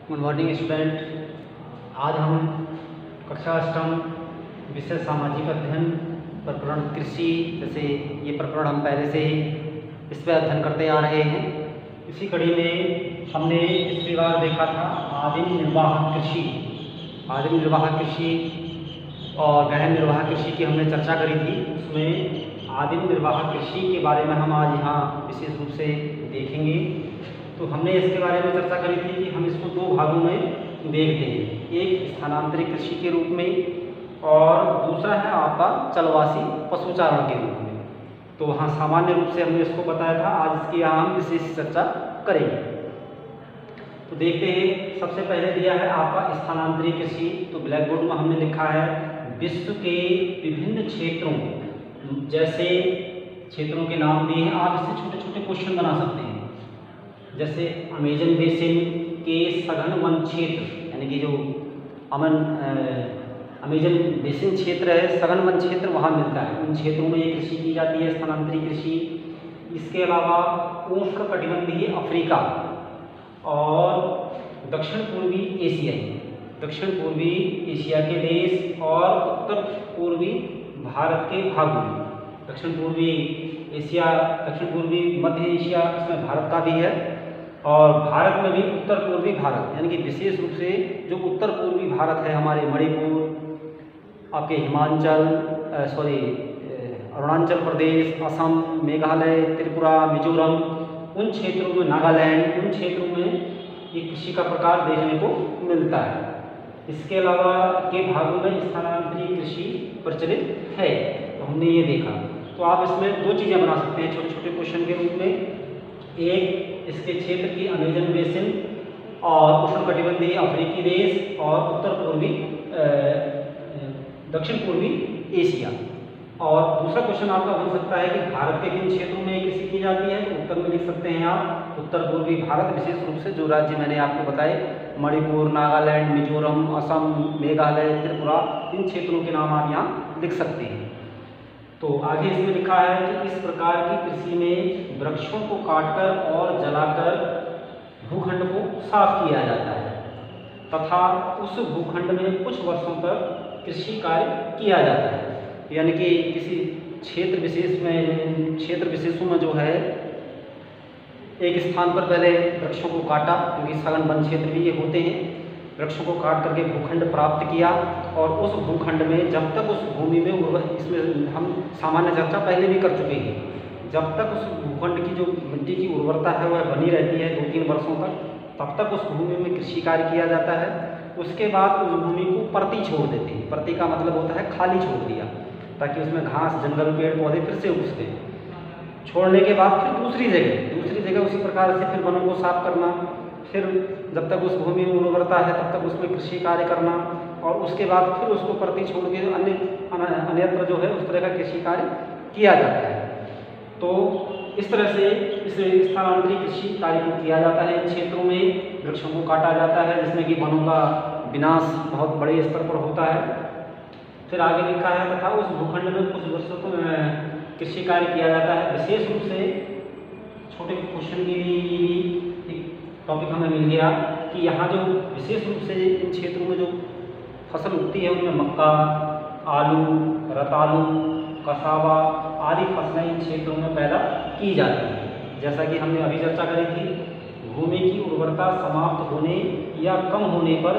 Good morning student. आज हम कक्षा अष्टम विषय सामाजिक अध्ययन प्रकरण कृषि, जैसे ये प्रकरण हम पहले से ही इस पर अध्ययन करते आ रहे हैं। इसी कड़ी में हमने पिछली बार देखा था आदिम निर्वाह कृषि, आदिम निर्वाह कृषि और गहन निर्वाह कृषि की हमने चर्चा करी थी। उसमें आदिम निर्वाह कृषि के बारे में हम आज यहाँ विशेष रूप से देखेंगे। तो हमने इसके बारे में चर्चा करी थी कि हम इसको दो भागों में देखते हैं, एक स्थानांतरित कृषि के रूप में और दूसरा है आपका चलवासी पशुचारण के रूप में। तो वहाँ सामान्य रूप से हमने इसको बताया था, आज इसकी यहाँ हम विशेष चर्चा करेंगे। तो देखते हैं, सबसे पहले दिया है आपका स्थानांतरित कृषि। तो ब्लैक बोर्ड में हमने लिखा है विश्व के विभिन्न क्षेत्रों, जैसे क्षेत्रों के नाम दिए हैं, आप इससे छोटे छोटे क्वेश्चन बना सकते हैं। जैसे अमेजन बेसिन के सघन वन क्षेत्र, यानी कि जो अमेजन बेसिन क्षेत्र है, सघन वन क्षेत्र वहाँ मिलता है, उन क्षेत्रों में ये कृषि की जाती है, स्थानांतरित कृषि। इसके अलावा उष्णकटिबंधीय अफ्रीका और दक्षिण पूर्वी एशिया के देश और उत्तर पूर्वी भारत के भागों में, दक्षिण पूर्वी मध्य एशिया, इसमें भारत का भी है, और भारत में भी उत्तर पूर्वी भारत, यानी कि विशेष रूप से जो उत्तर पूर्वी भारत है, हमारे मणिपुर, आपके अरुणाचल प्रदेश, असम, मेघालय, त्रिपुरा, मिजोरम, उन क्षेत्रों में, नागालैंड, उन क्षेत्रों में ये कृषि का प्रकार देखने को मिलता है। इसके अलावा के भागों में स्थानांतरित कृषि प्रचलित है। तो हमने ये देखा। तो आप इसमें दो चीज़ें बना सकते हैं छोटे छोटे क्वेश्चन के रूप में। एक, इसके क्षेत्र की अमेजन बेसिन और उष्णकटिबंधीय अफ्रीकी देश और दक्षिण पूर्वी एशिया। और दूसरा क्वेश्चन आपका बन सकता है कि भारत के किन क्षेत्रों में कृषि की जाती है। तो उत्तर में लिख सकते हैं आप उत्तर पूर्वी भारत, विशेष रूप से जो राज्य मैंने आपको बताए, मणिपुर, नागालैंड, मिजोरम, असम, मेघालय, त्रिपुरा, इन क्षेत्रों के नाम आप यहाँ लिख सकते हैं। तो आगे इसमें लिखा है कि इस प्रकार की कृषि में वृक्षों को काटकर और जलाकर भूखंड को साफ किया जाता है तथा उस भूखंड में कुछ वर्षों तक कृषि कार्य किया जाता है। यानी कि किसी क्षेत्र विशेषों में जो है, एक स्थान पर पहले वृक्षों को काटा, क्योंकि सघन वन क्षेत्र भी ये होते हैं, वृक्षों को काट करके भूखंड प्राप्त किया, और उस भूखंड में जब तक उस भूमि में इसमें हम सामान्य चर्चा पहले भी कर चुके हैं, जब तक उस भूखंड की जो मिट्टी की उर्वरता है वह बनी रहती है 2-3 वर्षों तक, तब तक उस भूमि में कृषि कार्य किया जाता है। उसके बाद उस भूमि को परती छोड़ देते हैं। परती का मतलब होता है खाली छोड़ दिया, ताकि उसमें घास, जंगल, पेड़ पौधे फिर से उग सकें। छोड़ने के बाद फिर दूसरी जगह उसी प्रकार से फिर वनों को साफ करना, फिर जब तक उस भूमि में उर्वरता है तब तक उसमें कृषि कार्य करना, और उसके बाद फिर उसको परती छोड़ के अन्यत्र जो है उस तरह का कृषि कार्य किया जाता है। तो इस तरह से इस स्थानांतरित कृषि कार्य को किया जाता है। इन क्षेत्रों में वृक्षों को काटा जाता है, जिसमें कि वनों का विनाश बहुत बड़े स्तर पर होता है। फिर आगे लिखा है तथा उस भूखंड में कुछ वर्षों तक कृषि कार्य किया जाता है। विशेष रूप से छोटे क्वेश्चन के लिए ये भी एक टॉपिक हमें मिल गया कि यहाँ जो विशेष रूप से इन क्षेत्रों में जो फसल उगती है उनमें मक्का, आलू, रतालू, कसावा आदि फसलें इन क्षेत्रों में पैदा की जाती हैं। जैसा कि हमने अभी चर्चा करी थी, भूमि की उर्वरता समाप्त होने या कम होने पर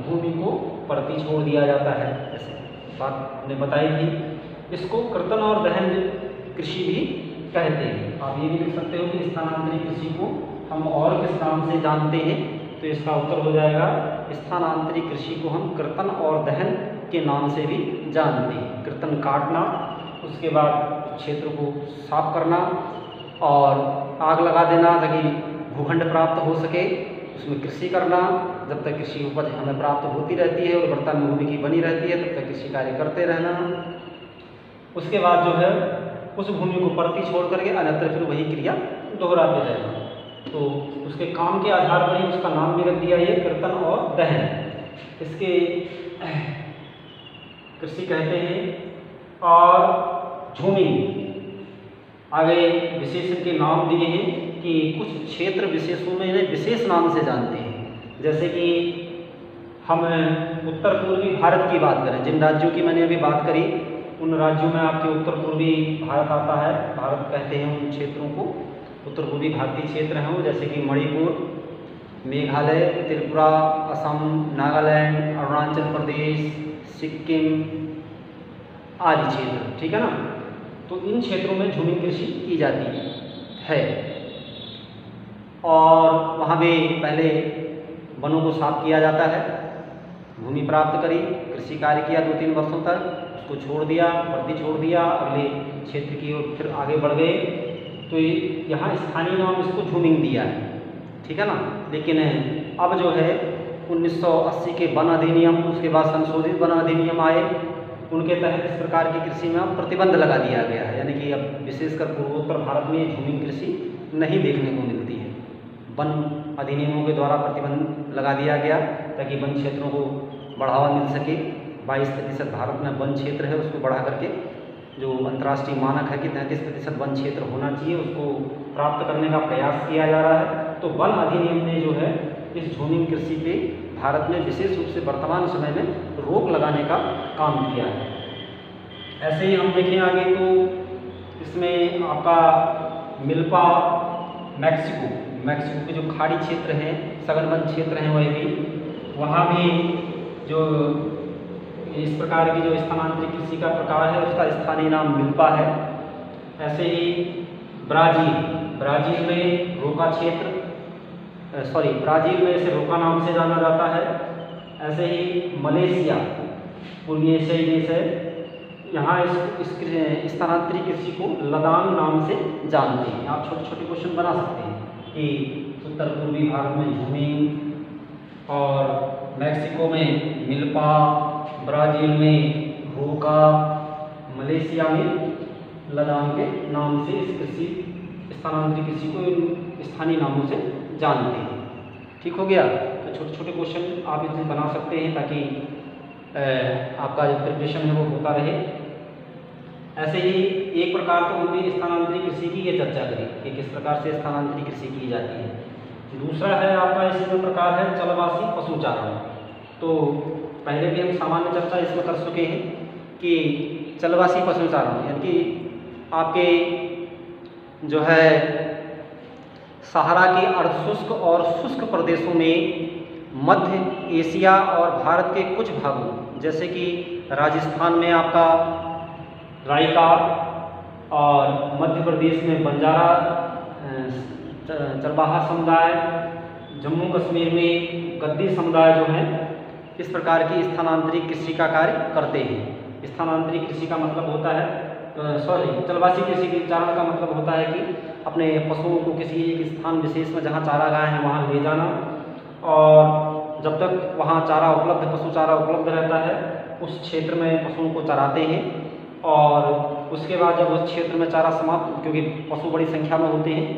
भूमि को परती छोड़ दिया जाता है, ऐसे बात हमने बताई थी। इसको कर्तन और दहन कृषि भी कहते हैं। आप ये भी लिख सकते हो कि स्थानांतरित कृषि को हम और किस नाम से जानते हैं। तो इसका उत्तर हो जाएगा, स्थानांतरित कृषि को हम कर्तन और दहन के नाम से भी जानते हैं। कर्तन काटना, उसके बाद क्षेत्र को साफ करना और आग लगा देना ताकि भूखंड प्राप्त हो सके, उसमें कृषि करना, जब तक कृषि उपज हमें प्राप्त होती रहती है और उर्वरता में भूमि की बनी रहती है तब तक कृषि कार्य करते रहना। उसके बाद जो है उस भूमि को परती छोड़ करके अन्यत्र फिर वही क्रिया दोहराते रहना। तो उसके काम के आधार पर ही उसका नाम भी रख दिया ये कर्तन और दहन, इसके कृषि कहते हैं। और झूमिंग, आगे विशेषण के नाम दिए हैं कि कुछ क्षेत्र विशेषों में इन्हें विशेष नाम से जानते हैं। जैसे कि हम उत्तर पूर्वी भारत की बात करें, जिन राज्यों की मैंने अभी बात करी उन राज्यों में आपके उत्तर पूर्वी भारत आता है। भारत कहते हैं उन क्षेत्रों को, उत्तर पूर्वी भारतीय क्षेत्र हैं वो, जैसे कि मणिपुर, मेघालय, त्रिपुरा, असम, नागालैंड, अरुणाचल प्रदेश, सिक्किम आदि क्षेत्र, ठीक है ना। तो इन क्षेत्रों में झूमिंग कृषि की जाती है और वहाँ भी पहले वनों को साफ किया जाता है, भूमि प्राप्त करी, कृषि कार्य किया 2-3 वर्षों तक, उसको छोड़ दिया, भर्ती छोड़ दिया, अगले क्षेत्र की ओर फिर आगे बढ़ गए। तो यहाँ स्थानीय नाम इसको झूमिंग दिया है, ठीक है ना। लेकिन अब जो है 1980 के वन अधिनियम, उसके बाद संशोधित वन अधिनियम आए, उनके तहत इस प्रकार की कृषि में अब प्रतिबंध लगा दिया गया है, यानी कि अब विशेषकर पूर्वोत्तर भारत में झूमिंग कृषि नहीं देखने को मिलती है। वन अधिनियमों के द्वारा प्रतिबंध लगा दिया गया ताकि वन क्षेत्रों को बढ़ावा मिल सके। 22% भारत में वन क्षेत्र है, उसको बढ़ा करके जो अंतर्राष्ट्रीय मानक है कि 33% वन क्षेत्र होना चाहिए, उसको प्राप्त करने का प्रयास किया जा रहा है। तो वन अधिनियम ने जो है इस झूमिंग कृषि पे भारत में विशेष रूप से वर्तमान समय में रोक लगाने का काम किया है। ऐसे ही हम देखें आगे तो इसमें आपका मिल्पा, मैक्सिको के जो खाड़ी क्षेत्र हैं, सघन वन क्षेत्र हैं, वह भी वहाँ भी जो इस प्रकार की जो स्थानांतरित कृषि का प्रकार है उसका स्थानीय नाम मिल्पा है। ऐसे ही ब्राज़ील में रोका क्षेत्र, ब्राज़ील में इसे रोका नाम से जाना जाता है। ऐसे ही मलेशिया, पूर्वी एशियाई देश है, यहाँ इस स्थानांतरित कृषि को लदान नाम से जानते हैं। आप छोटे छोटे क्वेश्चन बना सकते हैं कि उत्तर पूर्वी भारत में झूमिंग और मैक्सिको में मिल्पा, ब्राज़ील में रोका, मलेशिया में लदान के नाम से इस कृषि स्थानांतरित कृषि को स्थानीय नामों से जानते हैं। ठीक हो गया। तो छोटे छोटे क्वेश्चन आप इसमें बना सकते हैं ताकि आपका जो प्रिपरेशन है वो होता रहे। ऐसे ही एक प्रकार तो हमने स्थानांतरित कृषि की ये चर्चा करी कि किस प्रकार से स्थानांतरित कृषि की जाती है। दूसरा है आपका इसमें प्रकार है चलवासी पशुचारण। तो पहले भी हम सामान्य चर्चा इसमें कर चुके हैं कि चलवासी पशुचारण यानी कि आपके जो है सहारा के अर्धशुष्क और शुष्क प्रदेशों में मध्य एशिया और भारत के कुछ भागों जैसे कि राजस्थान में आपका रायका और मध्य प्रदेश में बंजारा चरवाहा समुदाय, जम्मू कश्मीर में गद्दी समुदाय जो है इस प्रकार की स्थानांतरित कृषि का कार्य करते हैं। स्थानांतरित कृषि का मतलब होता है चलवासी कृषि के चारण का मतलब होता है कि अपने पशुओं को किसी एक स्थान विशेष में जहाँ चारागाह है वहाँ ले जाना और जब तक वहाँ चारा उपलब्ध, पशु चारा उपलब्ध रहता है उस क्षेत्र में पशुओं को चराते हैं और उसके बाद जब उस क्षेत्र में चारा समाप्त, क्योंकि पशु बड़ी संख्या में होते हैं,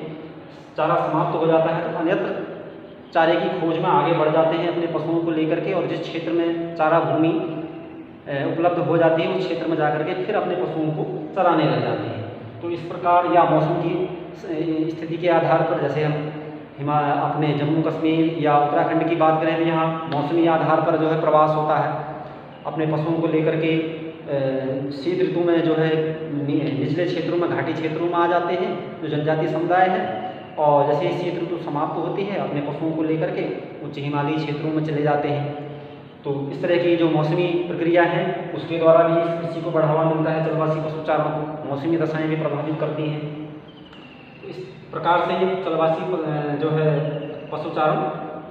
चारा समाप्त हो जाता है तो अन्यत्र चारे की खोज में आगे बढ़ जाते हैं अपने पशुओं को लेकर के और जिस क्षेत्र में चारा भूमि उपलब्ध हो जाती है उस क्षेत्र में जाकर के फिर अपने पशुओं को चराने लग जाते हैं। तो इस प्रकार या मौसम की स्थिति के आधार पर, जैसे हम अपने जम्मू कश्मीर या उत्तराखंड की बात करें तो यहाँ मौसमी आधार पर जो है प्रवास होता है अपने पशुओं को लेकर के। शीत ऋतु में जो है निचले क्षेत्रों में, घाटी क्षेत्रों में आ जाते हैं जो जनजातीय समुदाय है और जैसे ही शीत ऋतु समाप्त होती है अपने पशुओं को लेकर के उच्च हिमालयी क्षेत्रों में चले जाते हैं। तो इस तरह की जो मौसमी प्रक्रिया है उसके द्वारा भी इस कृषि को बढ़ावा मिलता है। चलवासी पशुचारण को मौसमी दशाएं भी प्रभावित करती हैं। तो इस प्रकार से ये चलवासी जो है पशुचारण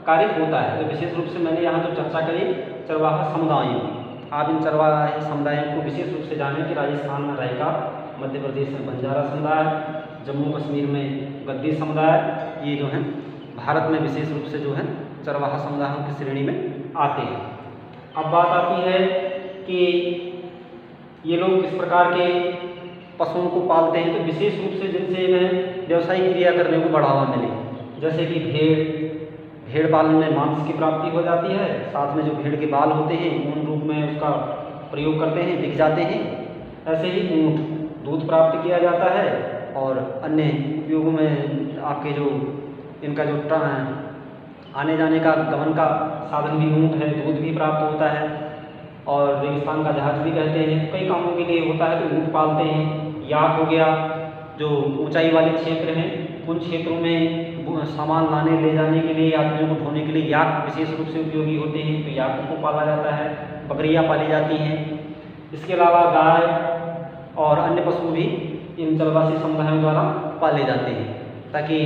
कार्य होता है। तो विशेष रूप से मैंने यहाँ जो चर्चा करी चरवाहा समुदायों की, आप इन चरवाहा समुदायों को विशेष रूप से जानें कि राजस्थान में रायका, मध्य प्रदेश में बंजारा समुदाय, जम्मू कश्मीर में गद्दी समुदाय, ये जो हैं भारत में विशेष रूप से जो है चरवाहा समुदायों की श्रेणी में आते हैं। अब बात आती है कि ये लोग किस प्रकार के पशुओं को पालते हैं। तो विशेष रूप से जिनसे इन्हें व्यवसायिक क्रिया करने को बढ़ावा मिले, जैसे कि भेड़ पालन में मांस की प्राप्ति हो जाती है, साथ में जो भेड़ के बाल होते हैं ऊन रूप में उसका प्रयोग करते हैं, बिक जाते हैं। ऐसे ही ऊँट, दूध प्राप्त किया जाता है और अन्य उपयोगों में आपके जो इनका जो आने जाने का गमन का साधन भी ऊँट है, दूध भी प्राप्त होता है और रेगिस्तान का जहाज भी कहते हैं। कई कामों के लिए होता है तो ऊँट पालते हैं। याक हो गया, जो ऊंचाई वाले क्षेत्र हैं उन क्षेत्रों में सामान लाने ले जाने के लिए, यात्रियों को ढोने के लिए याक विशेष रूप से उपयोगी होते हैं, तो याक को पाला जाता है। बकरियाँ पाली जाती हैं। इसके अलावा गाय और अन्य पशु भी इन चलवासी समुदायों द्वारा पाले जाते हैं ताकि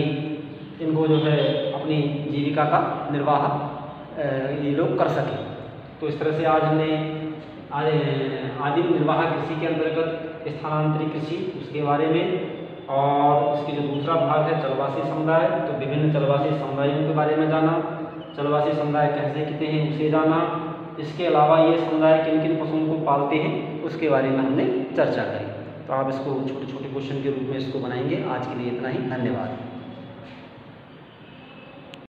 इनको जो है अपनी जीविका का निर्वाह ये लोग कर सकें। तो इस तरह से आज हमने आदिम निर्वाह कृषि के अंतर्गत स्थानांतरित कृषि उसके बारे में, और इसके जो दूसरा भाग है चलवासी समुदाय, तो विभिन्न चलवासी समुदायों के बारे में जाना, चलवासी समुदाय कैसे कितने हैं उसे जाना। इसके अलावा ये समुदाय किन किन पशुओं को पालते हैं उसके बारे में हमने चर्चा करी। तो आप इसको छोटे छोटे क्वेश्चन के रूप में इसको बनाएंगे। आज के लिए इतना ही, धन्यवाद।